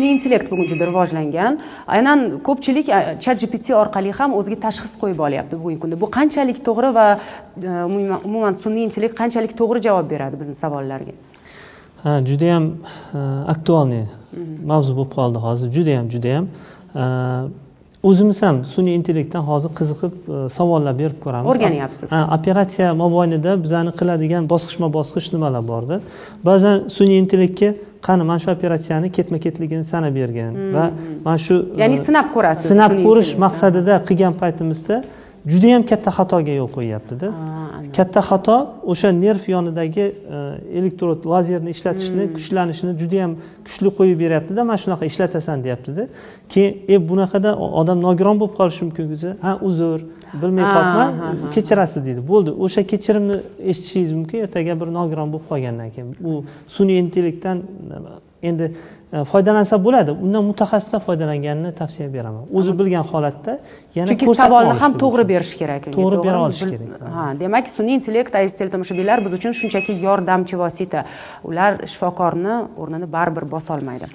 Intellekt bugun juda rivojlangan. Aynan ko'pchilik ChatGPT orqali ham o'ziga tashxis qo'yib olyapti bugungi kunda. Bu qanchalik to'g'ri va umuman sun'iy intellekt qanchalik to'g'ri javob beradi bizning savollarga? Ha, juda ham aktualniy mavzu bo'lib qoldi hozir. Juda ham. O'zimiz ham sun'iy intellektdan hozir qiziqib savollar berib ko'ramiz. O'rganyapsiz. Operatsiya mobaynida bizani qiladigan bosqichma-bosqich nimalar bordi. Ba'zan sun'iy intellektga qani mana shu operatsiyani ketma-ketligini sanab bergan va mana shu ya'ni sinab ko'rasiz. Sinab ko'rish maqsadida qilgan paytimizda juda ham katta xatoga yo'l qo'yyapti-da. Katta xato o'sha nerv yonidagi elektrod lazerni ishlatishni, kuchlanishini juda ham kuchli qo'yib beryapti-da, mana shunaqa ishlatasan deyapti-da. Keyin bunaqada odam nogiron bo'lib qolishi mumkin o'zi. Ha, uzr, bilmay qolibman, kechirasiz deydi. Bo'ldi, o'sha kechirimni eshitishingiz mumkin ertaga bir nogiron bo'lib qolgandan keyin. U sun'iy intellektdan endi foydalansa bo'ladi. Undan mutaxassislar foydalanganini tavsiya beraman. O'zi bilgan holatda yana chunki savolni ham to'g'ri berish kerak. To'g'ri bera olish kerak. Ha, demak, sun'iy intellekt, aziz teletomoshabinlar, biz uchun shunchaki yordamchi vosita. Ular shifokorni o'rnini baribir bosa olmaydi.